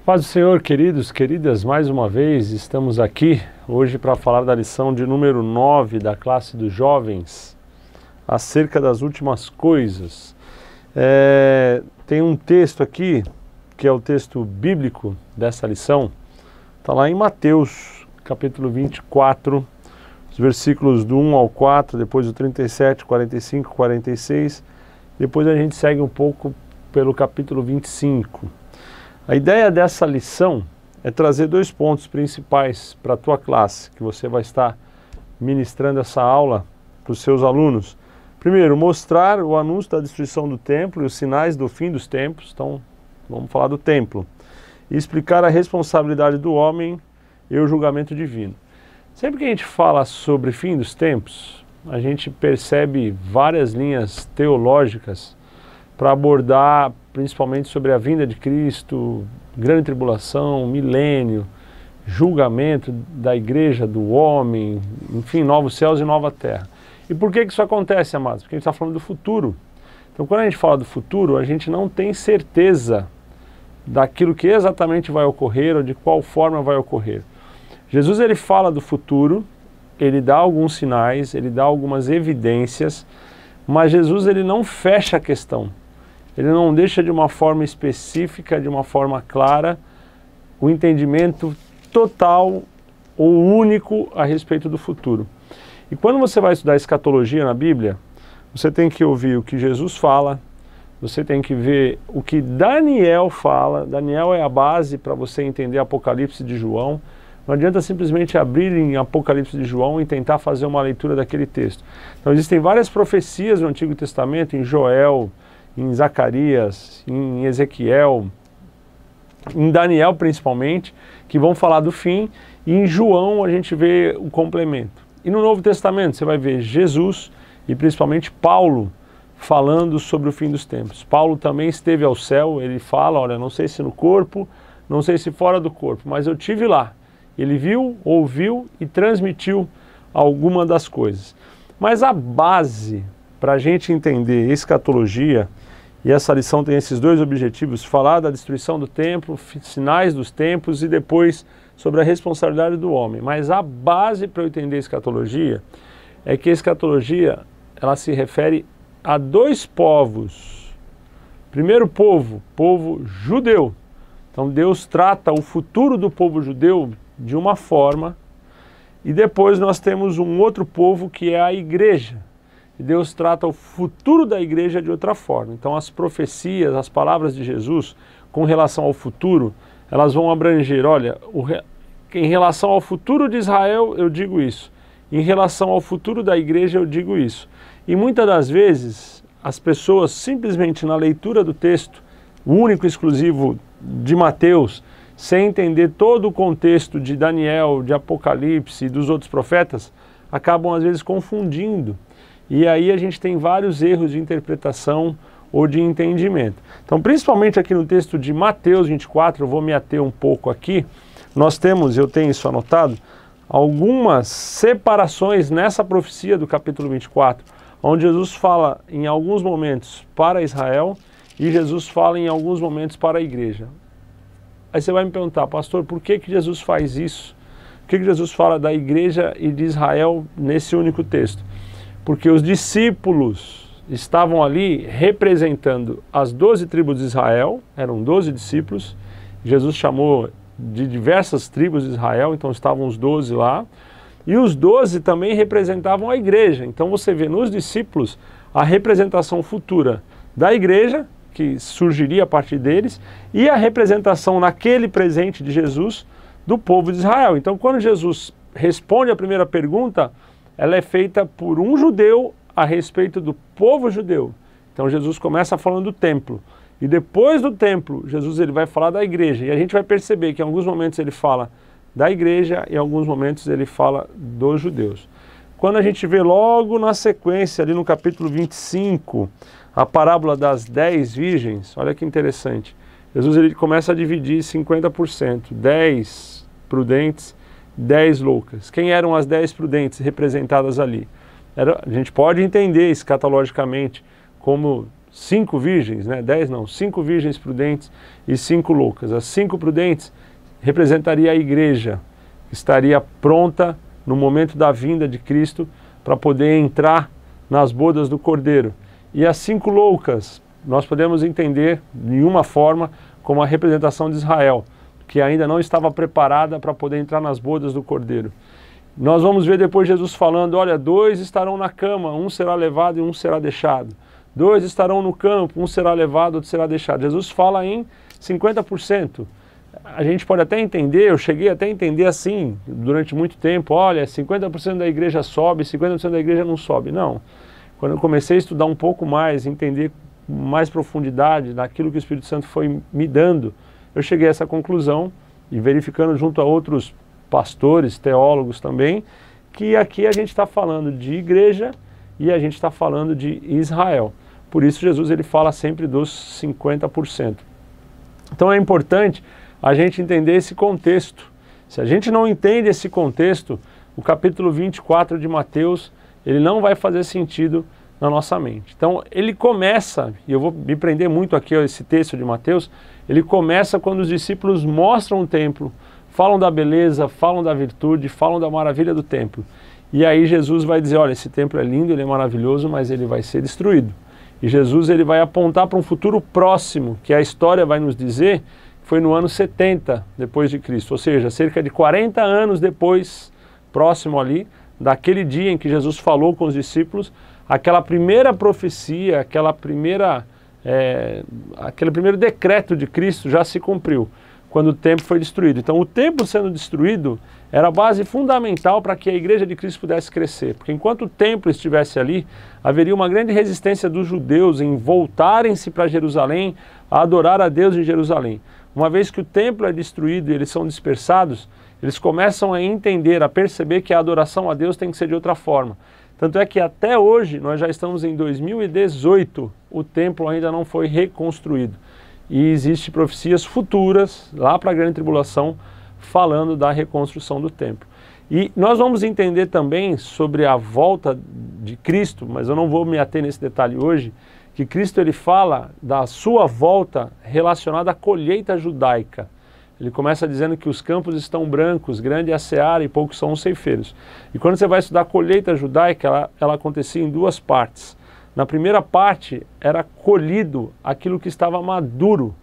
Paz do Senhor, queridos, queridas, mais uma vez estamos aqui hoje para falar da lição de número 9 da classe dos jovens, acerca das últimas coisas. Tem um texto aqui, que é o texto bíblico dessa lição, está lá em Mateus, capítulo 24, os versículos do 1 ao 4, depois do 37, 45, 46, depois a gente segue um pouco pelo capítulo 25. A ideia dessa lição é trazer dois pontos principais para a tua classe, que você vai estar ministrando essa aula para os seus alunos. Primeiro, mostrar o anúncio da destruição do templo e os sinais do fim dos tempos. Então, vamos falar do templo. E explicar a responsabilidade do homem e o julgamento divino. Sempre que a gente fala sobre fim dos tempos, a gente percebe várias linhas teológicas para abordar principalmente sobre a vinda de Cristo, grande tribulação, milênio, julgamento da igreja, do homem, enfim, novos céus e nova terra. E por que isso acontece, amados? Porque a gente está falando do futuro. Então, quando a gente fala do futuro, a gente não tem certeza daquilo que exatamente vai ocorrer ou de qual forma vai ocorrer. Jesus, ele fala do futuro, ele dá alguns sinais, ele dá algumas evidências, mas Jesus, ele não fecha a questão. Ele não deixa de uma forma específica, de uma forma clara, o entendimento total ou único a respeito do futuro. E quando você vai estudar escatologia na Bíblia, você tem que ouvir o que Jesus fala, você tem que ver o que Daniel fala. Daniel é a base para você entender Apocalipse de João. Não adianta simplesmente abrir em Apocalipse de João e tentar fazer uma leitura daquele texto. Então existem várias profecias no Antigo Testamento, em Joel, em Zacarias, em Ezequiel, em Daniel principalmente, que vão falar do fim, e em João a gente vê o complemento. E no Novo Testamento você vai ver Jesus e principalmente Paulo falando sobre o fim dos tempos. Paulo também esteve ao céu, ele fala, olha, não sei se no corpo, não sei se fora do corpo, mas eu tive lá. Ele viu, ouviu e transmitiu alguma das coisas. Mas a base para a gente entender escatologia, e essa lição tem esses dois objetivos, falar da destruição do templo, sinais dos tempos e depois sobre a responsabilidade do homem. Mas a base para eu entender escatologia é que a escatologia ela se refere a dois povos. Primeiro povo, povo judeu. Então Deus trata o futuro do povo judeu de uma forma, e depois nós temos um outro povo que é a igreja. E Deus trata o futuro da igreja de outra forma. Então as profecias, as palavras de Jesus com relação ao futuro, elas vão abranger, olha, em relação ao futuro de Israel eu digo isso, em relação ao futuro da igreja eu digo isso. E muitas das vezes as pessoas simplesmente na leitura do texto, único e exclusivo de Mateus, sem entender todo o contexto de Daniel, de Apocalipse e dos outros profetas, acabam às vezes confundindo. E aí a gente tem vários erros de interpretação ou de entendimento. Então, principalmente aqui no texto de Mateus 24, eu vou me ater um pouco aqui, nós temos, eu tenho isso anotado, algumas separações nessa profecia do capítulo 24, onde Jesus fala em alguns momentos para Israel e Jesus fala em alguns momentos para a igreja. Aí você vai me perguntar, pastor, por que Jesus faz isso? Por que Jesus fala da igreja e de Israel nesse único texto? Porque os discípulos estavam ali representando as 12 tribos de Israel, eram 12 discípulos, Jesus chamou de diversas tribos de Israel, então estavam os 12 lá, e os 12 também representavam a igreja. Então você vê nos discípulos a representação futura da igreja, que surgiria a partir deles, e a representação naquele presente de Jesus do povo de Israel. Então quando Jesus responde a primeira pergunta, ela é feita por um judeu a respeito do povo judeu. Então Jesus começa falando do templo. E depois do templo, Jesus ele vai falar da igreja. E a gente vai perceber que em alguns momentos ele fala da igreja e em alguns momentos ele fala dos judeus. Quando a gente vê logo na sequência, ali no capítulo 25, a parábola das 10 virgens, olha que interessante. Jesus ele começa a dividir 50%, 10 prudentes, 10 loucas. Quem eram as 10 prudentes representadas ali? A gente pode entender escatologicamente como 5 virgens, né? 10 não, 5 virgens prudentes e 5 loucas. As 5 prudentes representaria a igreja, que estaria pronta no momento da vinda de Cristo para poder entrar nas bodas do Cordeiro. E as 5 loucas, nós podemos entender de uma forma como a representação de Israel, que ainda não estava preparada para poder entrar nas bodas do Cordeiro. Nós vamos ver depois Jesus falando, olha, 2 estarão na cama, um será levado e um será deixado. 2 estarão no campo, um será levado, outro será deixado. Jesus fala em 50%. A gente pode até entender, eu cheguei até a entender assim, durante muito tempo, olha, 50% da igreja sobe, 50% da igreja não sobe. Não. Quando eu comecei a estudar um pouco mais, entender com mais profundidade daquilo que o Espírito Santo foi me dando, eu cheguei a essa conclusão, e verificando junto a outros pastores, teólogos também, que aqui a gente está falando de igreja e a gente está falando de Israel. Por isso Jesus ele fala sempre dos 50%. Então é importante a gente entender esse contexto. Se a gente não entende esse contexto, o capítulo 24 de Mateus, ele não vai fazer sentido na nossa mente. Então ele começa, e eu vou me prender muito aqui a esse texto de Mateus, ele começa quando os discípulos mostram o templo, falam da beleza, falam da virtude, falam da maravilha do templo. E aí Jesus vai dizer, olha, esse templo é lindo, ele é maravilhoso, mas ele vai ser destruído. E Jesus ele vai apontar para um futuro próximo, que a história vai nos dizer, foi no ano 70 depois de Cristo, ou seja, cerca de 40 anos depois, próximo ali, daquele dia em que Jesus falou com os discípulos, aquela primeira profecia, aquele primeiro decreto de Cristo já se cumpriu, quando o templo foi destruído. Então o templo sendo destruído era a base fundamental para que a igreja de Cristo pudesse crescer, porque enquanto o templo estivesse ali, haveria uma grande resistência dos judeus em voltarem-se para Jerusalém, a adorar a Deus em Jerusalém. Uma vez que o templo é destruído e eles são dispersados, eles começam a entender, a perceber que a adoração a Deus tem que ser de outra forma. Tanto é que até hoje, nós já estamos em 2018, o templo ainda não foi reconstruído. E existem profecias futuras, lá para a Grande Tribulação, falando da reconstrução do templo. E nós vamos entender também sobre a volta de Cristo, mas eu não vou me ater nesse detalhe hoje, que Cristo ele fala da sua volta relacionada à colheita judaica. Ele começa dizendo que os campos estão brancos, grande é a seara e poucos são os ceifeiros. E quando você vai estudar a colheita judaica, ela acontecia em 2 partes. Na primeira parte era colhido aquilo que estava maduro.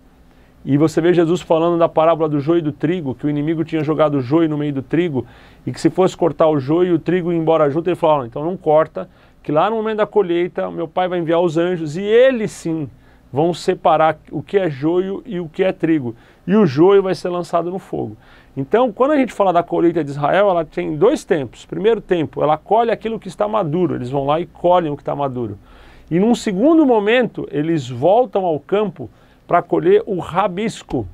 E você vê Jesus falando da parábola do joio e do trigo, que o inimigo tinha jogado o joio no meio do trigo, e que se fosse cortar o joio e o trigo ir embora junto, ele falou, então não corta, que lá no momento da colheita, meu pai vai enviar os anjos, e eles sim vão separar o que é joio e o que é trigo. E o joio vai ser lançado no fogo. Então, quando a gente fala da colheita de Israel, ela tem 2 tempos. Primeiro tempo, ela colhe aquilo que está maduro, eles vão lá e colhem o que está maduro. E num segundo momento, eles voltam ao campo para colher o rabisco,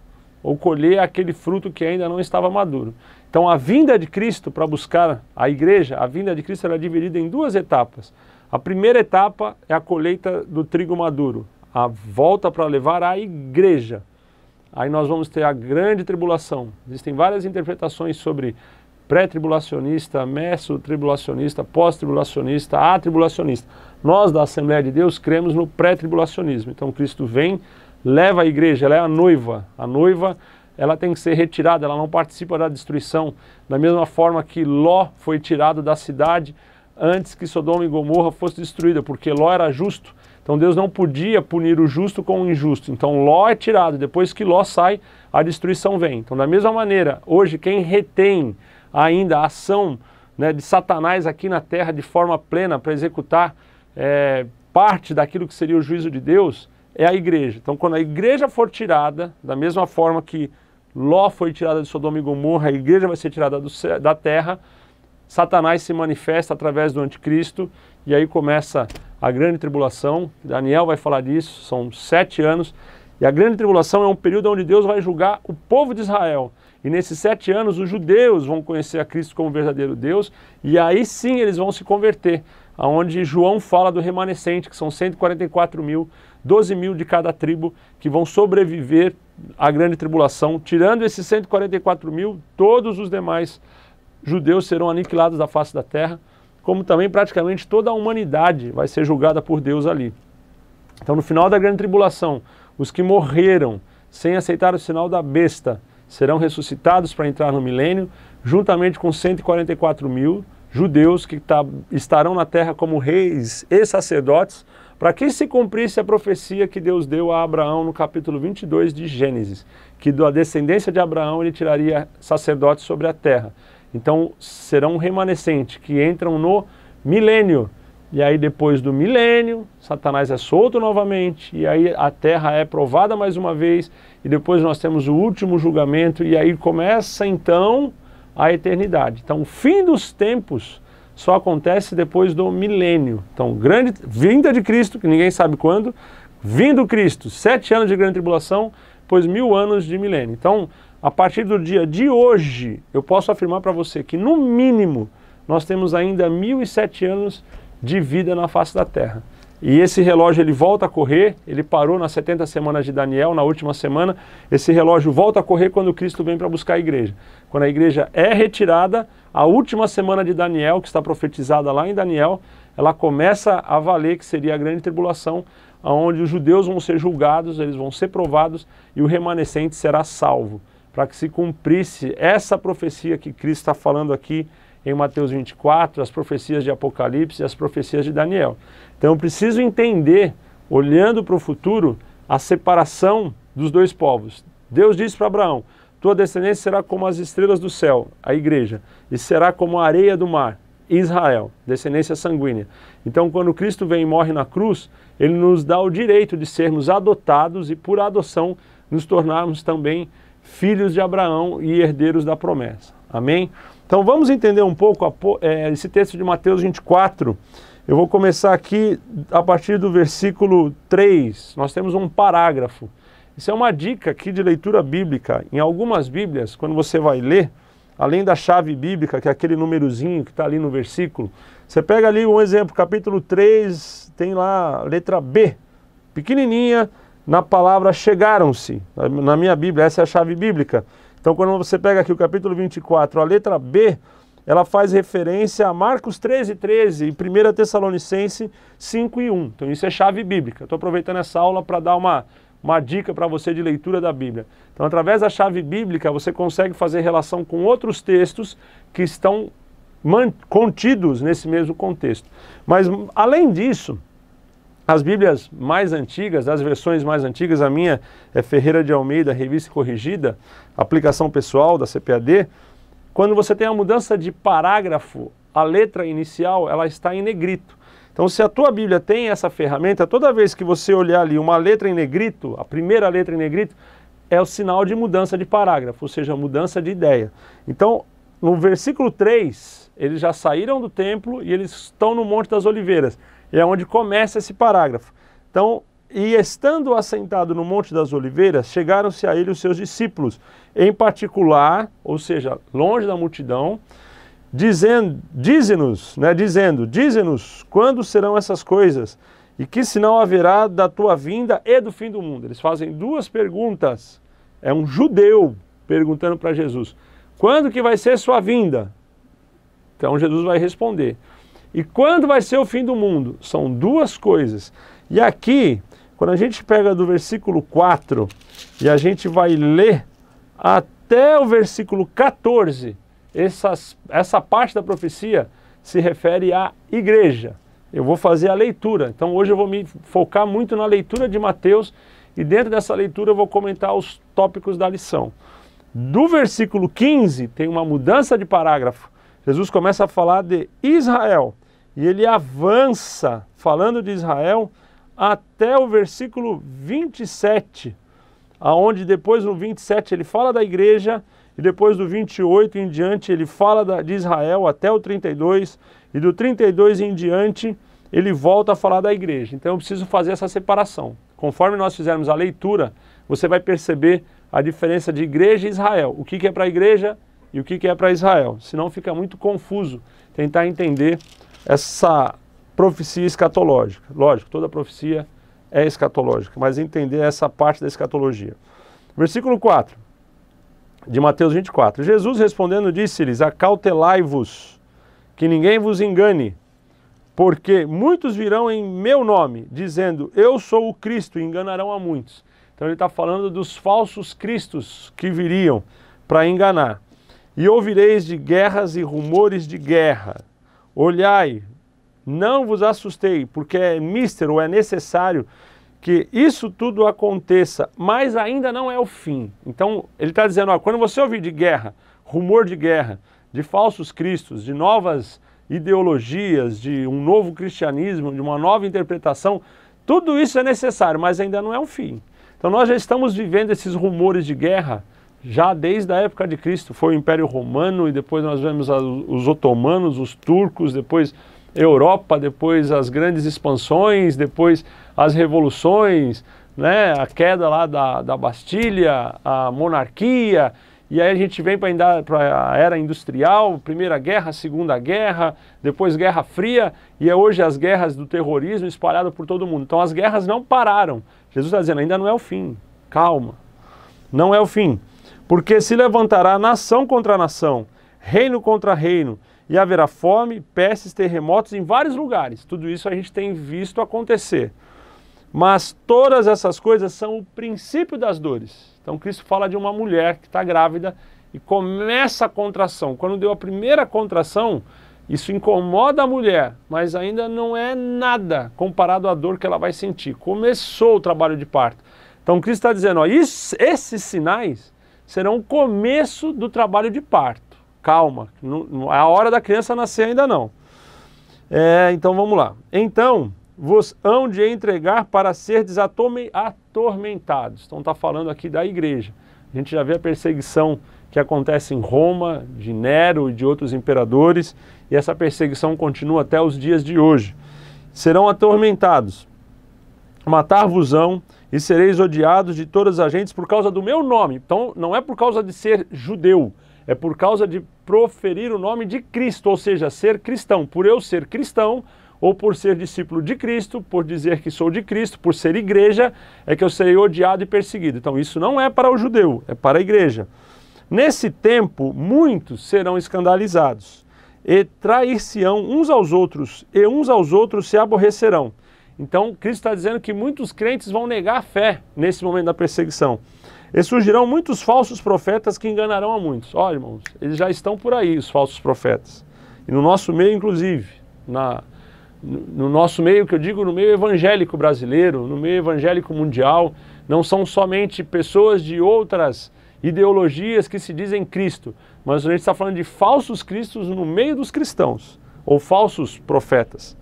ou colher aquele fruto que ainda não estava maduro. Então a vinda de Cristo para buscar a igreja, a vinda de Cristo era dividida em 2 etapas. A primeira etapa é a colheita do trigo maduro, a volta para levar a igreja. Aí nós vamos ter a grande tribulação. Existem várias interpretações sobre pré-tribulacionista, meso-tribulacionista, pós-tribulacionista, atribulacionista. Nós da Assembleia de Deus cremos no pré-tribulacionismo. Então Cristo vem, leva a igreja, ela é a noiva. A noiva, ela tem que ser retirada, ela não participa da destruição. Da mesma forma que Ló foi tirado da cidade antes que Sodoma e Gomorra fosse destruída, porque Ló era justo. Então Deus não podia punir o justo com o injusto. Então Ló é tirado, depois que Ló sai, a destruição vem. Então da mesma maneira, hoje quem retém ainda a ação, né, de Satanás aqui na terra de forma plena para executar parte daquilo que seria o juízo de Deus, é a igreja. Então quando a igreja for tirada, da mesma forma que Ló foi tirada de Sodoma e Gomorra, a igreja vai ser tirada da terra, Satanás se manifesta através do anticristo, e aí começa a grande tribulação. Daniel vai falar disso, são 7 anos, e a grande tribulação é um período onde Deus vai julgar o povo de Israel. E nesses 7 anos os judeus vão conhecer a Cristo como verdadeiro Deus, e aí sim eles vão se converter, aonde João fala do remanescente, que são 144 mil, 12 mil de cada tribo, que vão sobreviver à grande tribulação. Tirando esses 144 mil, todos os demais judeus serão aniquilados da face da terra, como também praticamente toda a humanidade vai ser julgada por Deus ali. Então, no final da grande tribulação, os que morreram sem aceitar o sinal da besta serão ressuscitados para entrar no milênio, juntamente com 144 mil judeus que estarão na terra como reis e sacerdotes, para que se cumprisse a profecia que Deus deu a Abraão no capítulo 22 de Gênesis, que da descendência de Abraão ele tiraria sacerdotes sobre a terra. Então serão um remanescente que entram no milênio. E aí depois do milênio, Satanás é solto novamente, e aí a terra é provada mais uma vez, e depois nós temos o último julgamento, e aí começa então a eternidade. Então o fim dos tempos só acontece depois do milênio. Então, grande vinda de Cristo, que ninguém sabe quando, vindo Cristo, 7 anos de grande tribulação, depois 1000 anos de milênio. Então, a partir do dia de hoje, eu posso afirmar para você que, no mínimo, nós temos ainda 1007 anos de vida na face da terra. E esse relógio ele volta a correr, ele parou nas 70 semanas de Daniel, na última semana, esse relógio volta a correr quando Cristo vem para buscar a igreja. Quando a igreja é retirada, a última semana de Daniel, que está profetizada lá em Daniel, ela começa a valer, que seria a grande tribulação, onde os judeus vão ser julgados, eles vão ser provados e o remanescente será salvo, para que se cumprisse essa profecia que Cristo está falando aqui em Mateus 24, as profecias de Apocalipse e as profecias de Daniel. Então eu preciso entender, olhando para o futuro, a separação dos dois povos. Deus disse para Abraão, tua descendência será como as estrelas do céu, a igreja, e será como a areia do mar, Israel, descendência sanguínea. Então quando Cristo vem e morre na cruz, ele nos dá o direito de sermos adotados e por adoção nos tornarmos também filhos de Abraão e herdeiros da promessa. Amém? Então vamos entender um pouco esse texto de Mateus 24. Eu vou começar aqui a partir do versículo 3. Nós temos um parágrafo. Isso é uma dica aqui de leitura bíblica. Em algumas Bíblias, quando você vai ler, além da chave bíblica, que é aquele númerozinho que está ali no versículo, você pega ali um exemplo, capítulo 3, tem lá a letra B, pequenininha, na palavra chegaram-se. Na minha Bíblia, essa é a chave bíblica. Então, quando você pega aqui o capítulo 24, a letra B, ela faz referência a Marcos 13:13 e 1 Tessalonicenses 5:1. Então, isso é chave bíblica. Estou aproveitando essa aula para dar uma dica para você de leitura da Bíblia. Então, através da chave bíblica, você consegue fazer relação com outros textos que estão contidos nesse mesmo contexto. Mas, além disso, as Bíblias mais antigas, as versões mais antigas, a minha é Ferreira de Almeida, Revista Corrigida, aplicação pessoal da CPAD, quando você tem a mudança de parágrafo, a letra inicial, ela está em negrito. Então, se a tua Bíblia tem essa ferramenta, toda vez que você olhar ali uma letra em negrito, a primeira letra em negrito, é o sinal de mudança de parágrafo, ou seja, mudança de ideia. Então, no versículo 3, eles já saíram do templo e eles estão no Monte das Oliveiras. É onde começa esse parágrafo. Então, e estando assentado no Monte das Oliveiras, chegaram-se a ele os seus discípulos, em particular, ou seja, longe da multidão, dize-nos, quando serão essas coisas, e que sinal haverá da tua vinda e do fim do mundo. Eles fazem duas perguntas. É um judeu perguntando para Jesus, quando que vai ser sua vinda? Então Jesus vai responder. E quando vai ser o fim do mundo? São duas coisas. E aqui, quando a gente pega do versículo 4 e a gente vai ler até o versículo 14, essa parte da profecia se refere à igreja. Eu vou fazer a leitura. Então hoje eu vou me focar muito na leitura de Mateus e dentro dessa leitura eu vou comentar os tópicos da lição. Do versículo 15 tem uma mudança de parágrafo. Jesus começa a falar de Israel. E ele avança, falando de Israel, até o versículo 27, aonde depois no 27 ele fala da igreja, e depois do 28 em diante ele fala de Israel até o 32, e do 32 em diante ele volta a falar da igreja. Então eu preciso fazer essa separação. Conforme nós fizermos a leitura, você vai perceber a diferença de igreja e Israel. O que é para a igreja e o que é para Israel. Senão fica muito confuso tentar entender essa profecia escatológica. Lógico, toda profecia é escatológica, mas entender essa parte da escatologia. Versículo 4 de Mateus 24. Jesus respondendo disse-lhes, acautelai-vos, que ninguém vos engane, porque muitos virão em meu nome, dizendo, eu sou o Cristo, e enganarão a muitos. Então ele está falando dos falsos cristos que viriam para enganar. E ouvireis de guerras e rumores de guerra. Olhai, não vos assustei, porque é místero, é necessário que isso tudo aconteça, mas ainda não é o fim. Então ele está dizendo, ó, quando você ouvir de guerra, rumor de guerra, de falsos cristos, de novas ideologias, de um novo cristianismo, de uma nova interpretação, tudo isso é necessário, mas ainda não é o fim. Então nós já estamos vivendo esses rumores de guerra já desde a época de Cristo. Foi o Império Romano e depois nós vemos os otomanos, os turcos, depois Europa, depois as grandes expansões, depois as revoluções, né? A queda lá da Bastilha, a monarquia, e aí a gente vem para a era industrial, Primeira Guerra, Segunda Guerra, depois Guerra Fria, e é hoje as guerras do terrorismo espalhadas por todo mundo. Então as guerras não pararam. Jesus está dizendo, ainda não é o fim, calma, não é o fim. Porque se levantará nação contra nação, reino contra reino, e haverá fome, pestes, terremotos em vários lugares. Tudo isso a gente tem visto acontecer. Mas todas essas coisas são o princípio das dores. Então Cristo fala de uma mulher que está grávida e começa a contração. Quando deu a primeira contração, isso incomoda a mulher, mas ainda não é nada comparado à dor que ela vai sentir. Começou o trabalho de parto. Então Cristo está dizendo, ó, esses sinais serão o começo do trabalho de parto. Calma, a hora da criança nascer ainda não. Então vamos lá. Então vos hão de entregar para serdes atormentados. Então está falando aqui da igreja. A gente já vê a perseguição que acontece em Roma, de Nero e de outros imperadores, e essa perseguição continua até os dias de hoje. Serão atormentados, matar-vos-ão, e sereis odiados de todas as gentes por causa do meu nome. Então não é por causa de ser judeu, é por causa de proferir o nome de Cristo, ou seja, ser cristão. Por eu ser cristão, ou por ser discípulo de Cristo, por dizer que sou de Cristo, por ser igreja, é que eu serei odiado e perseguido. Então isso não é para o judeu, é para a igreja. Nesse tempo, muitos serão escandalizados, e trair-se-ão uns aos outros, e uns aos outros se aborrecerão. Então Cristo está dizendo que muitos crentes vão negar a fé nesse momento da perseguição. E surgirão muitos falsos profetas que enganarão a muitos. Olha, irmãos, eles já estão por aí, os falsos profetas. E no nosso meio, inclusive, no nosso meio, que eu digo no meio evangélico brasileiro, no meio evangélico mundial, não são somente pessoas de outras ideologias que se dizem Cristo, mas a gente está falando de falsos cristos no meio dos cristãos, ou falsos profetas.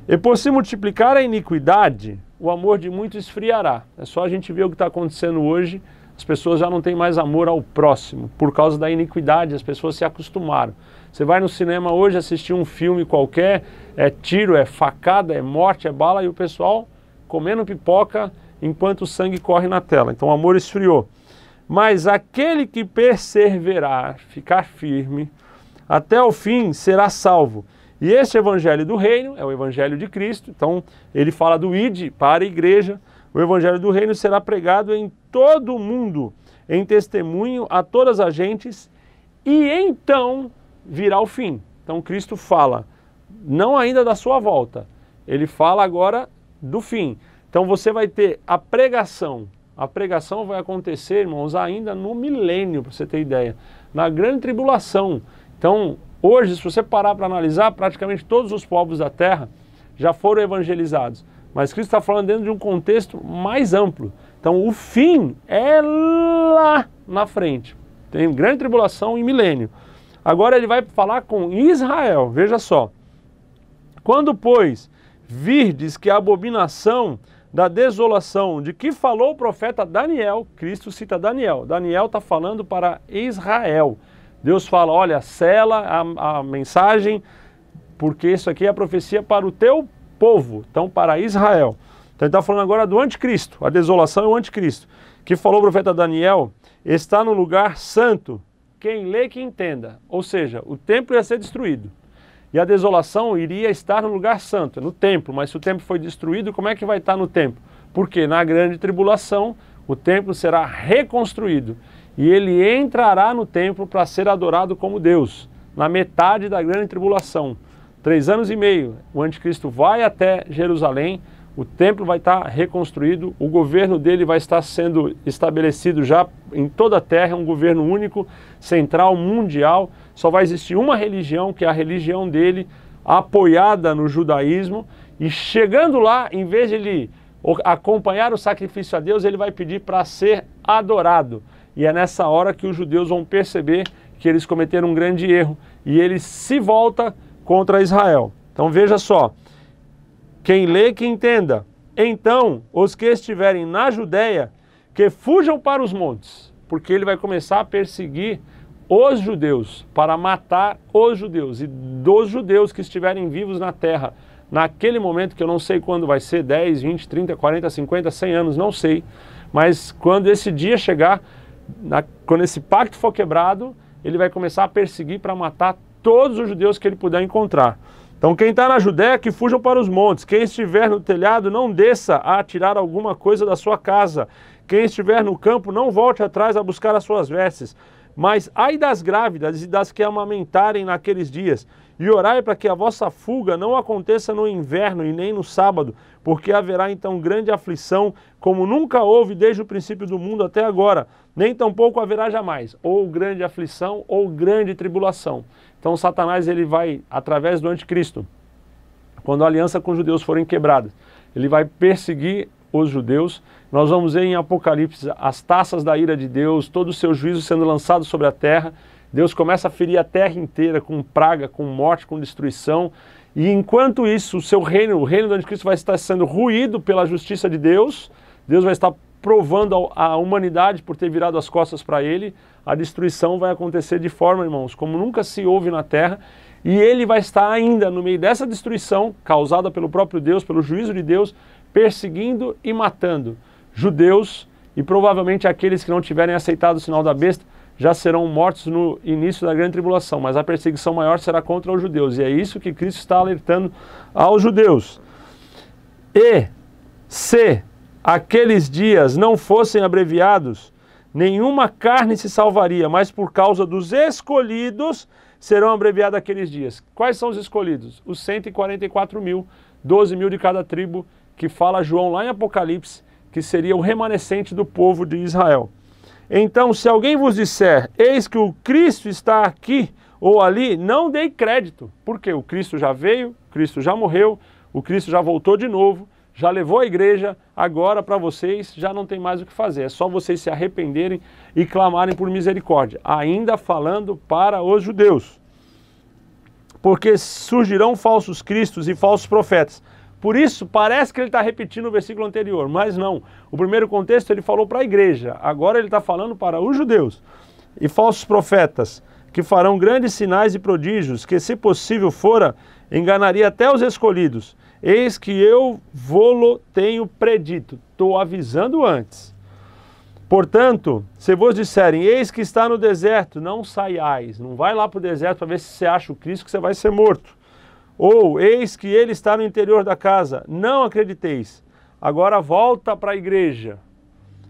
E por se multiplicar a iniquidade, o amor de muitos esfriará. É só a gente ver o que está acontecendo hoje, as pessoas já não têm mais amor ao próximo, por causa da iniquidade, as pessoas se acostumaram. Você vai no cinema hoje assistir um filme qualquer, é tiro, é facada, é morte, é bala, e o pessoal comendo pipoca enquanto o sangue corre na tela. Então o amor esfriou. Mas aquele que perseverar, ficar firme, até o fim será salvo. E este evangelho do reino é o evangelho de Cristo. Então ele fala do ide para a igreja. O evangelho do reino será pregado em todo o mundo, em testemunho a todas as gentes, e então virá o fim. Então Cristo fala, não ainda da sua volta, ele fala agora do fim. Então você vai ter a pregação. A pregação vai acontecer, irmãos, ainda no milênio, para você ter ideia, na grande tribulação. Então, hoje, se você parar para analisar, praticamente todos os povos da terra já foram evangelizados. Mas Cristo está falando dentro de um contexto mais amplo. Então, o fim é lá na frente. Tem grande tribulação e milênio. Agora ele vai falar com Israel, veja só. Quando, pois, virdes que a abominação da desolação de que falou o profeta Daniel, Cristo cita Daniel. Daniel está falando para Israel. Deus fala, olha, sela a mensagem, porque isso aqui é a profecia para o teu povo, então para Israel. Então ele está falando agora do anticristo, a desolação é o anticristo. Que falou o profeta Daniel, está no lugar santo, quem lê que entenda. Ou seja, o templo ia ser destruído. E a desolação iria estar no lugar santo, no templo. Mas se o templo foi destruído, como é que vai estar no templo? Porque na grande tribulação, o templo será reconstruído. E ele entrará no templo para ser adorado como Deus, na metade da grande tribulação. 3 anos e meio, o anticristo vai até Jerusalém, o templo vai estar reconstruído, o governo dele vai estar sendo estabelecido já em toda a terra, um governo único, central, mundial. Só vai existir uma religião, que é a religião dele, apoiada no judaísmo. E chegando lá, em vez de ele acompanhar o sacrifício a Deus, ele vai pedir para ser adorado. E é nessa hora que os judeus vão perceber que eles cometeram um grande erro. E ele se volta contra Israel. Então veja só. Quem lê, que entenda. Então, os que estiverem na Judéia, que fujam para os montes, porque ele vai começar a perseguir os judeus, para matar os judeus. E dos judeus que estiverem vivos na terra, naquele momento, que eu não sei quando vai ser, 10, 20, 30, 40, 50, 100 anos, não sei, mas quando esse dia chegar, quando esse pacto for quebrado, ele vai começar a perseguir para matar todos os judeus que ele puder encontrar. Então quem está na Judéia, que fujam para os montes. Quem estiver no telhado, não desça a tirar alguma coisa da sua casa. Quem estiver no campo, não volte atrás a buscar as suas vestes. Mas ai das grávidas e das que amamentarem naqueles dias, e orai para que a vossa fuga não aconteça no inverno e nem no sábado, porque haverá então grande aflição, como nunca houve desde o princípio do mundo até agora, nem tampouco haverá jamais, ou grande aflição ou grande tribulação. Então Satanás, ele vai, através do anticristo, quando a aliança com os judeus forem quebradas, ele vai perseguir os judeus. Nós vamos ver em Apocalipse as taças da ira de Deus, todo o seu juízo sendo lançado sobre a terra. Deus começa a ferir a terra inteira com praga, com morte, com destruição. E enquanto isso, o seu reino, o reino do anticristo, vai estar sendo ruído pela justiça de Deus. Deus vai estar provando a humanidade por ter virado as costas para ele. A destruição vai acontecer de forma, irmãos, como nunca se houve na terra. E ele vai estar ainda no meio dessa destruição, causada pelo próprio Deus, pelo juízo de Deus, perseguindo e matando judeus, e provavelmente aqueles que não tiverem aceitado o sinal da besta já serão mortos no início da grande tribulação, mas a perseguição maior será contra os judeus, e é isso que Cristo está alertando aos judeus. E se aqueles dias não fossem abreviados, nenhuma carne se salvaria, mas por causa dos escolhidos serão abreviados aqueles dias. Quais são os escolhidos? Os 144 mil, 12 mil de cada tribo, que fala João lá em Apocalipse, que seria o remanescente do povo de Israel. Então, se alguém vos disser, eis que o Cristo está aqui ou ali, não dei crédito, porque o Cristo já veio, o Cristo já morreu, o Cristo já voltou de novo, já levou a igreja, agora para vocês já não tem mais o que fazer, é só vocês se arrependerem e clamarem por misericórdia, ainda falando para os judeus. Porque surgirão falsos cristos e falsos profetas. Por isso, parece que ele está repetindo o versículo anterior, mas não. O primeiro contexto ele falou para a igreja, agora ele está falando para os judeus. E falsos profetas, que farão grandes sinais e prodígios, que se possível fora, enganaria até os escolhidos. Eis que eu vô-lo tenho predito. Estou avisando antes. Portanto, se vos disserem, eis que está no deserto, não saiais. Não vai lá para o deserto para ver se você acha o Cristo, que você vai ser morto. Ou, eis que ele está no interior da casa, não acrediteis. Agora volta para a igreja.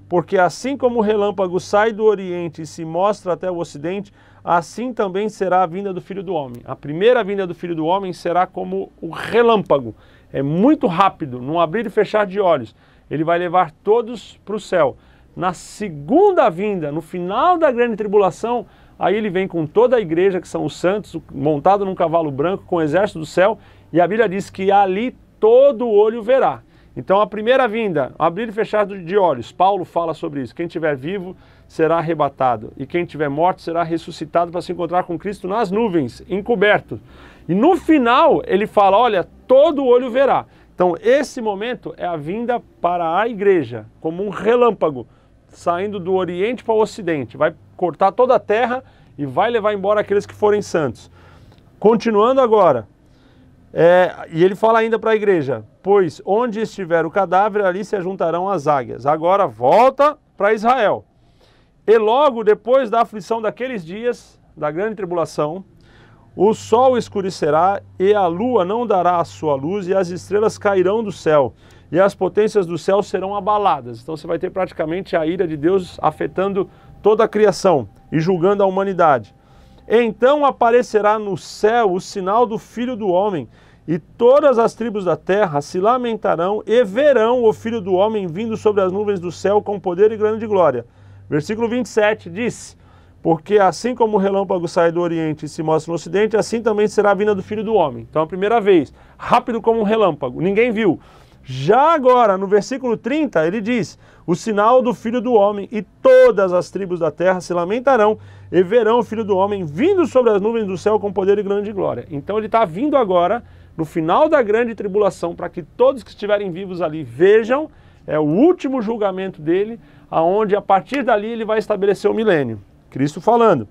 Porque assim como o relâmpago sai do oriente e se mostra até o ocidente, assim também será a vinda do Filho do Homem. A primeira vinda do Filho do Homem será como o relâmpago. É muito rápido, num abrir e fechar de olhos. Ele vai levar todos para o céu. Na segunda vinda, no final da grande tribulação, aí ele vem com toda a igreja, que são os santos, montado num cavalo branco, com o exército do céu, e a Bíblia diz que ali todo olho verá. Então a primeira vinda, abrir e fechar de olhos, Paulo fala sobre isso, quem estiver vivo será arrebatado, e quem estiver morto será ressuscitado para se encontrar com Cristo nas nuvens, encoberto. E no final ele fala, olha, todo olho verá. Então esse momento é a vinda para a igreja, como um relâmpago, saindo do oriente para o ocidente, vai cortar toda a terra e vai levar embora aqueles que forem santos. Continuando agora, e ele fala ainda para a igreja, pois onde estiver o cadáver, ali se ajuntarão as águias. Agora volta para Israel. E logo depois da aflição daqueles dias, da grande tribulação, o sol escurecerá e a lua não dará a sua luz e as estrelas cairão do céu e as potências do céu serão abaladas. Então você vai ter praticamente a ira de Deus afetando toda a criação e julgando a humanidade. Então aparecerá no céu o sinal do Filho do Homem, e todas as tribos da terra se lamentarão e verão o Filho do Homem vindo sobre as nuvens do céu com poder e grande glória. Versículo 27 diz: porque assim como o relâmpago sai do oriente e se mostra no ocidente, assim também será a vinda do Filho do Homem. Então a primeira vez, rápido como um relâmpago, ninguém viu. Já agora, no versículo 30, ele diz: o sinal do Filho do Homem, e todas as tribos da terra se lamentarão e verão o Filho do Homem vindo sobre as nuvens do céu com poder e grande glória. Então ele está vindo agora, no final da grande tribulação, para que todos que estiverem vivos ali vejam, é o último julgamento dele, aonde a partir dali ele vai estabelecer o milênio. Cristo falando: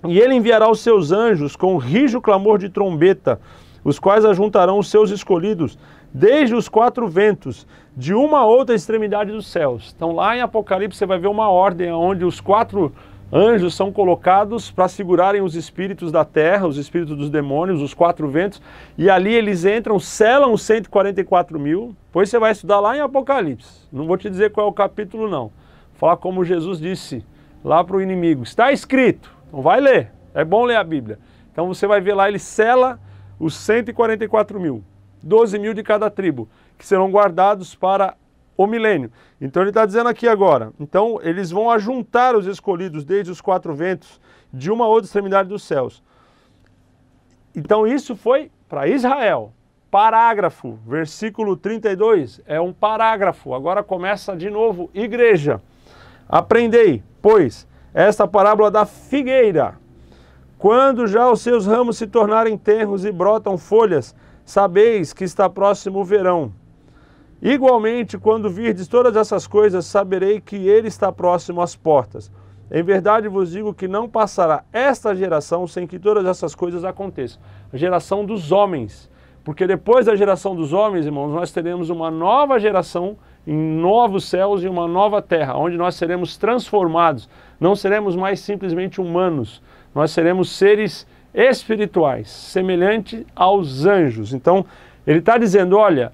e ele enviará os seus anjos com rijo clamor de trombeta, os quais ajuntarão os seus escolhidos desde os quatro ventos, de uma a outra extremidade dos céus. Então lá em Apocalipse você vai ver uma ordem onde os quatro anjos são colocados para segurarem os espíritos da terra, os espíritos dos demônios, os quatro ventos, e ali eles entram, selam os 144 mil. Depois você vai estudar lá em Apocalipse. Não vou te dizer qual é o capítulo não. Vou falar como Jesus disse lá para o inimigo: está escrito. Então vai ler, é bom ler a Bíblia. Então você vai ver lá, ele sela os 144 mil, 12 mil de cada tribo, que serão guardados para o milênio. Então ele está dizendo aqui agora, então eles vão ajuntar os escolhidos desde os quatro ventos, de uma a outra extremidade dos céus. Então isso foi para Israel. Parágrafo, versículo 32, é um parágrafo. Agora começa de novo: igreja, aprendei, pois, esta parábola da figueira. Quando já os seus ramos se tornarem tenros e brotam folhas, sabeis que está próximo o verão. Igualmente, quando virdes todas essas coisas, saberei que ele está próximo às portas. Em verdade vos digo que não passará esta geração sem que todas essas coisas aconteçam. A geração dos homens. Porque depois da geração dos homens, irmãos, nós teremos uma nova geração em novos céus e uma nova terra, onde nós seremos transformados. Não seremos mais simplesmente humanos. Nós seremos seres espirituais, semelhante aos anjos. Então, ele está dizendo: olha,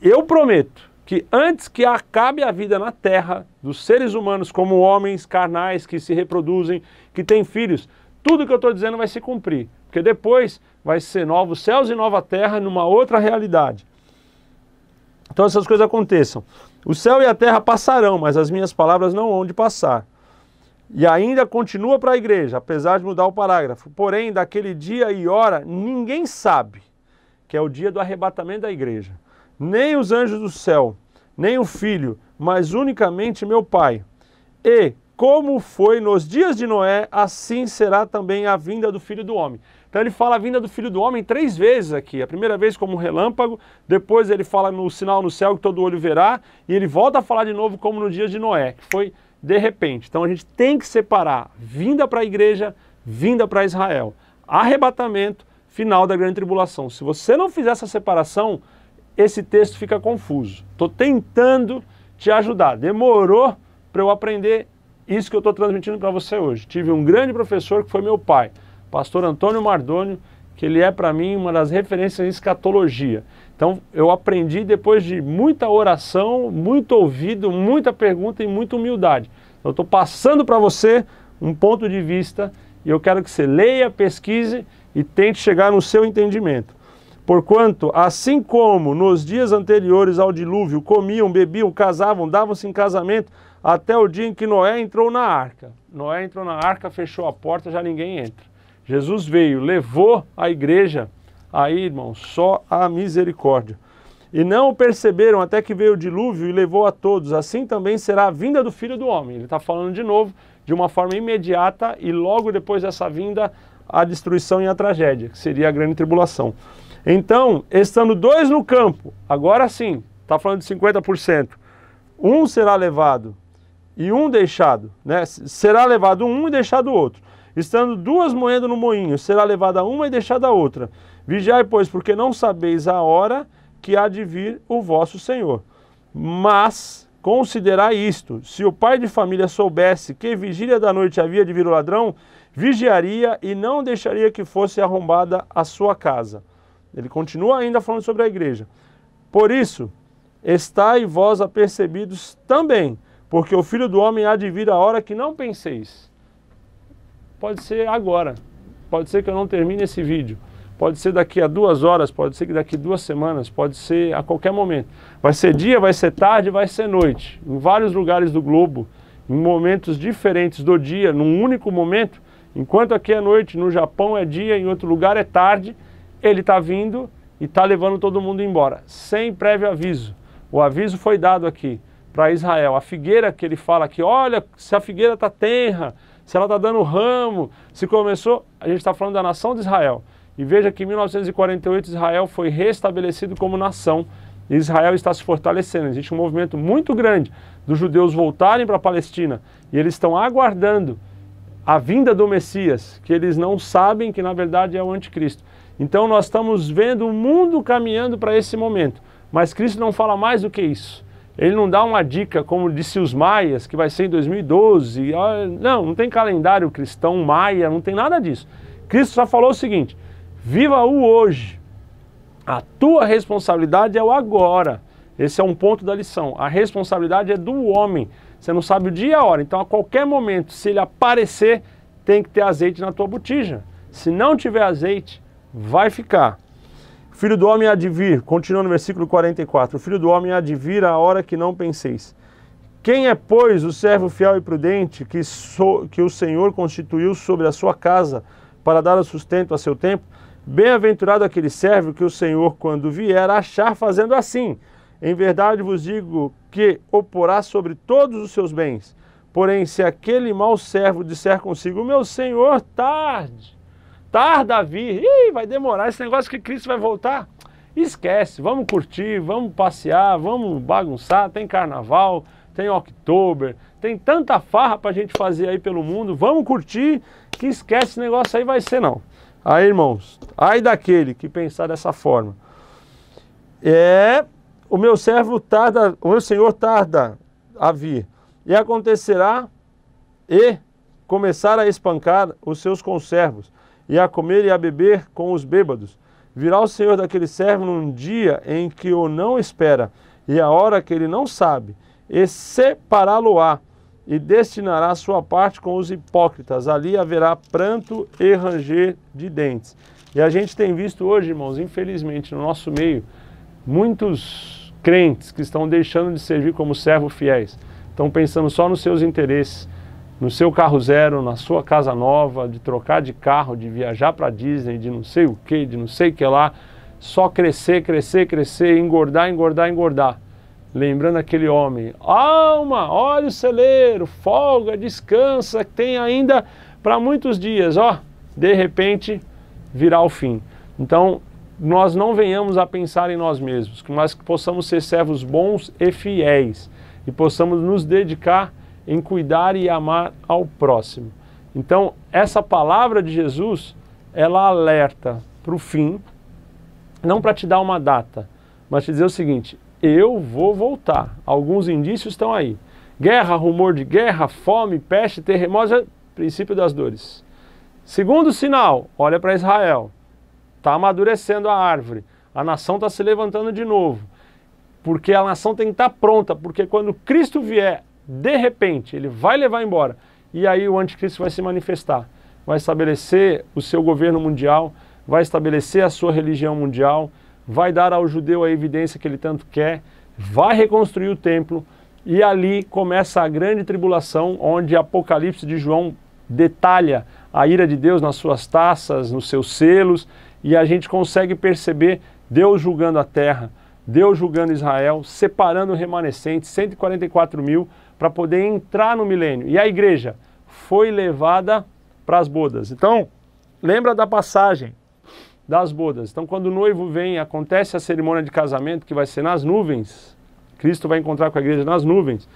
eu prometo que antes que acabe a vida na terra, dos seres humanos como homens carnais que se reproduzem, que têm filhos, tudo que eu estou dizendo vai se cumprir. Porque depois vai ser novos céus e nova terra numa outra realidade. Então essas coisas aconteçam. O céu e a terra passarão, mas as minhas palavras não hão de passar. E ainda continua para a igreja, apesar de mudar o parágrafo. Porém, daquele dia e hora, ninguém sabe, que é o dia do arrebatamento da igreja. Nem os anjos do céu, nem o Filho, mas unicamente meu Pai. E, como foi nos dias de Noé, assim será também a vinda do Filho do Homem. Então ele fala a vinda do Filho do Homem 3 vezes aqui. A primeira vez como um relâmpago, depois ele fala no sinal no céu que todo olho verá, e ele volta a falar de novo como no dia de Noé, que foi de repente. Então a gente tem que separar vinda para a igreja, vinda para Israel. Arrebatamento, final da grande tribulação. Se você não fizer essa separação, esse texto fica confuso. Estou tentando te ajudar. Demorou para eu aprender isso que eu estou transmitindo para você hoje. Tive um grande professor que foi meu pai, pastor Antônio Mardônio, que ele é para mim uma das referências em escatologia. Então eu aprendi depois de muita oração, muito ouvido, muita pergunta e muita humildade. Eu estou passando para você um ponto de vista e eu quero que você leia, pesquise e tente chegar no seu entendimento. Porquanto, assim como nos dias anteriores ao dilúvio, comiam, bebiam, casavam, davam-se em casamento, até o dia em que Noé entrou na arca. Noé entrou na arca, fechou a porta, já ninguém entra. Jesus veio, levou a igreja, aí, irmão, só a misericórdia. E não o perceberam até que veio o dilúvio e levou a todos. Assim também será a vinda do Filho do Homem. Ele está falando de novo, de uma forma imediata, e logo depois dessa vinda, a destruição e a tragédia, que seria a grande tribulação. Então, estando 2 no campo, agora sim, está falando de 50%, um será levado e um deixado, né? Será levado um e deixado o outro. Estando 2 moendo no moinho, será levada uma e deixada a outra. Vigiai, pois, porque não sabeis a hora que há de vir o vosso Senhor. Mas considerai isto: se o pai de família soubesse que vigília da noite havia de vir o ladrão, vigiaria e não deixaria que fosse arrombada a sua casa. Ele continua ainda falando sobre a igreja. Por isso, estai vós apercebidos também, porque o Filho do Homem há de vir a hora que não penseis. pode ser agora, pode ser que eu não termine esse vídeo, pode ser daqui a 2 horas, pode ser que daqui a 2 semanas, pode ser a qualquer momento. Vai ser dia, vai ser tarde, vai ser noite. Em vários lugares do globo, em momentos diferentes do dia, num único momento, enquanto aqui é noite, no Japão é dia, em outro lugar é tarde, ele está vindo e está levando todo mundo embora, sem prévio aviso. O aviso foi dado aqui para Israel. A figueira que ele fala aqui, olha, se a figueira está tenra, se ela está dando ramo, se começou, a gente está falando da nação de Israel. E veja que em 1948 Israel foi restabelecido como nação. E Israel está se fortalecendo. Existe um movimento muito grande dos judeus voltarem para a Palestina. E eles estão aguardando a vinda do Messias, que eles não sabem que na verdade é o anticristo. Então nós estamos vendo o mundo caminhando para esse momento. Mas Cristo não fala mais do que isso. Ele não dá uma dica, como disse os maias, que vai ser em 2012. Não tem calendário cristão maia, não tem nada disso. Cristo só falou o seguinte: viva o hoje. A tua responsabilidade é o agora. Esse é um ponto da lição. A responsabilidade é do homem. Você não sabe o dia e a hora. Então, a qualquer momento, se ele aparecer, tem que ter azeite na tua botija. Se não tiver azeite, vai ficar. Filho do homem há de vir, continua no versículo 44, o filho do homem há de vir a hora que não penseis. Quem é, pois, o servo fiel e prudente que o Senhor constituiu sobre a sua casa para dar o sustento a seu tempo? Bem-aventurado aquele servo que o Senhor, quando vier, achar fazendo assim. Em verdade vos digo que o porá sobre todos os seus bens. Porém, se aquele mau servo disser consigo, meu Senhor, tarda a vir, vai demorar, esse negócio que Cristo vai voltar, esquece, vamos curtir, vamos passear, vamos bagunçar, tem carnaval, tem Oktober, tem tanta farra pra gente fazer aí pelo mundo, vamos curtir, que esquece, esse negócio aí vai ser não. Aí, irmãos, ai daquele que pensar dessa forma, o meu servo tarda, o meu Senhor tarda a vir, e acontecerá e começar a espancar os seus conservos, e a comer e a beber com os bêbados. Virá o Senhor daquele servo num dia em que o não espera, e a hora que ele não sabe, e separá-lo-á, e destinará a sua parte com os hipócritas. Ali haverá pranto e ranger de dentes. E a gente tem visto hoje, irmãos, infelizmente, no nosso meio, muitos crentes que estão deixando de servir como servos fiéis. Estão pensando só nos seus interesses, no seu carro zero, na sua casa nova, de trocar de carro, de viajar para Disney, de não sei o que, de não sei o que lá, só crescer, crescer, crescer, engordar, engordar, engordar. Lembrando aquele homem, alma, olha o celeiro, folga, descansa, tem ainda para muitos dias, de repente virá o fim. Então, nós não venhamos a pensar em nós mesmos, mas que possamos ser servos bons e fiéis, e possamos nos dedicar em cuidar e amar ao próximo. Então, essa palavra de Jesus, ela alerta para o fim, não para te dar uma data, mas te dizer o seguinte, eu vou voltar. Alguns indícios estão aí. Guerra, rumor de guerra, fome, peste, terremoto, princípio das dores. Segundo sinal, olha para Israel. Está amadurecendo a árvore. A nação está se levantando de novo. Porque a nação tem que estar pronta, porque quando Cristo vier, de repente, ele vai levar embora. E aí o anticristo vai se manifestar. Vai estabelecer o seu governo mundial, vai estabelecer a sua religião mundial, vai dar ao judeu a evidência que ele tanto quer, vai reconstruir o templo, e ali começa a grande tribulação, onde Apocalipse de João detalha a ira de Deus nas suas taças, nos seus selos, e a gente consegue perceber Deus julgando a terra, Deus julgando Israel, separando o remanescente, 144 mil, para poder entrar no milênio. E a igreja foi levada para as bodas. Então, lembra da passagem das bodas. Então, quando o noivo vem, acontece a cerimônia de casamento, que vai ser nas nuvens. Cristo vai encontrar com a igreja nas nuvens.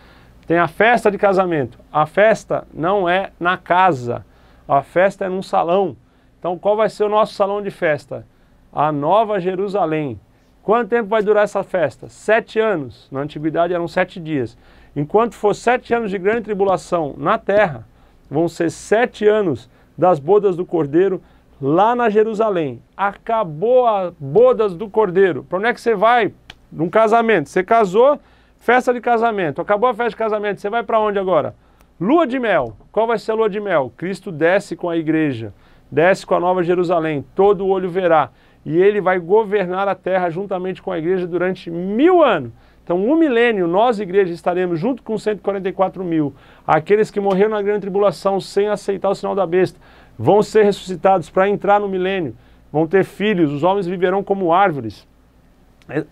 Tem a festa de casamento. A festa não é na casa. A festa é num salão. Então, qual vai ser o nosso salão de festa? A Nova Jerusalém. Quanto tempo vai durar essa festa? 7 anos. Na antiguidade eram 7 dias. Enquanto for 7 anos de grande tribulação na terra, vão ser 7 anos das bodas do Cordeiro lá na Jerusalém. Acabou as bodas do Cordeiro. Para onde é que você vai? Num casamento. Você casou, festa de casamento. Acabou a festa de casamento. Você vai para onde agora? Lua de mel. Qual vai ser a lua de mel? Cristo desce com a igreja, desce com a Nova Jerusalém, todo olho verá. E ele vai governar a terra juntamente com a igreja durante 1000 anos. Então, um milênio, nós, igreja, estaremos junto com 144 mil. Aqueles que morreram na grande tribulação sem aceitar o sinal da besta vão ser ressuscitados para entrar no milênio. Vão ter filhos, os homens viverão como árvores.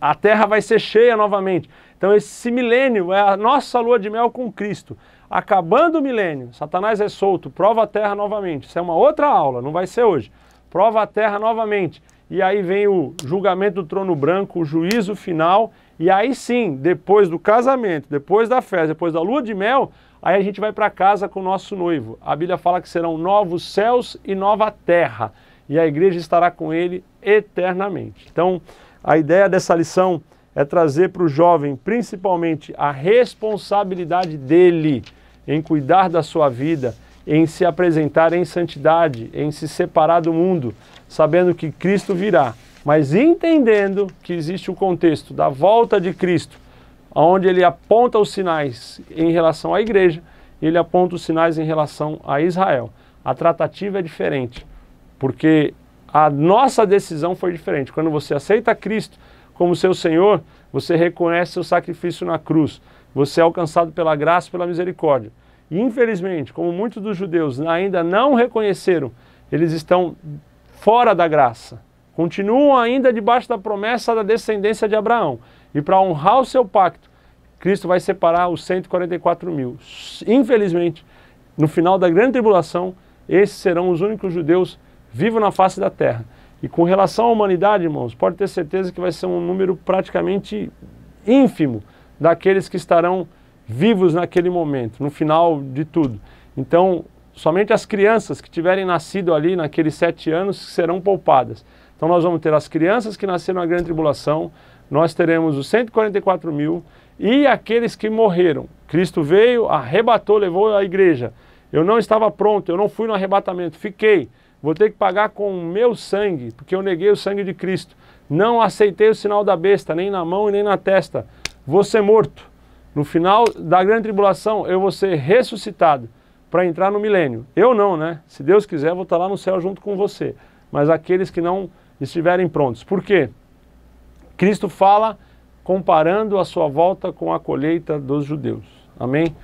A terra vai ser cheia novamente. Então, esse milênio é a nossa lua de mel com Cristo. Acabando o milênio, Satanás é solto, prova a terra novamente. Isso é uma outra aula, não vai ser hoje. Prova a terra novamente. E aí vem o julgamento do trono branco, o juízo final. E aí sim, depois do casamento, depois da festa, depois da lua de mel, aí a gente vai para casa com o nosso noivo. A Bíblia fala que serão novos céus e nova terra. E a igreja estará com ele eternamente. Então, a ideia dessa lição é trazer para o jovem, principalmente, a responsabilidade dele em cuidar da sua vida, em se apresentar em santidade, em se separar do mundo, sabendo que Cristo virá, mas entendendo que existe o contexto da volta de Cristo, onde ele aponta os sinais em relação à igreja, ele aponta os sinais em relação a Israel. A tratativa é diferente, porque a nossa decisão foi diferente. Quando você aceita Cristo como seu Senhor, você reconhece seu sacrifício na cruz, você é alcançado pela graça e pela misericórdia. E infelizmente, como muitos dos judeus ainda não reconheceram, eles estão fora da graça. Continuam ainda debaixo da promessa da descendência de Abraão. E para honrar o seu pacto, Cristo vai separar os 144 mil. Infelizmente, no final da grande tribulação, esses serão os únicos judeus vivos na face da terra. E com relação à humanidade, irmãos, pode ter certeza que vai ser um número praticamente ínfimo daqueles que estarão vivos naquele momento, no final de tudo. Então, somente as crianças que tiverem nascido ali naqueles 7 anos serão poupadas. Então nós vamos ter as crianças que nasceram na grande tribulação, nós teremos os 144 mil e aqueles que morreram. Cristo veio, arrebatou, levou a igreja. Eu não estava pronto, eu não fui no arrebatamento, fiquei. Vou ter que pagar com o meu sangue, porque eu neguei o sangue de Cristo. Não aceitei o sinal da besta, nem na mão e nem na testa. Vou ser morto. No final da grande tribulação, eu vou ser ressuscitado para entrar no milênio. Eu não, né? Se Deus quiser, eu vou estar lá no céu junto com você. Mas aqueles que não estiverem prontos. Por quê? Cristo fala comparando a sua volta com a colheita dos judeus. Amém?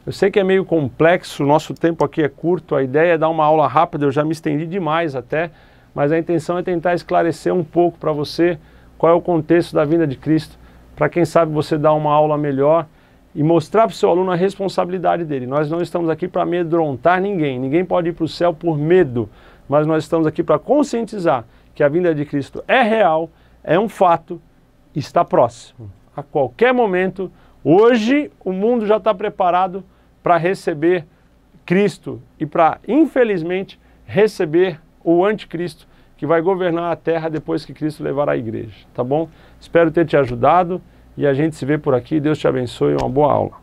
Eu sei que é meio complexo, o nosso tempo aqui é curto, a ideia é dar uma aula rápida, eu já me estendi demais até, mas a intenção é tentar esclarecer um pouco para você qual é o contexto da vinda de Cristo, para quem sabe você dar uma aula melhor e mostrar para o seu aluno a responsabilidade dele. Nós não estamos aqui para amedrontar ninguém, ninguém pode ir para o céu por medo, mas nós estamos aqui para conscientizar que a vinda de Cristo é real, é um fato, está próximo. A qualquer momento, hoje o mundo já está preparado para receber Cristo e para, infelizmente, receber o anticristo que vai governar a terra depois que Cristo levar a igreja, tá bom? Espero ter te ajudado e a gente se vê por aqui. Deus te abençoe e uma boa aula.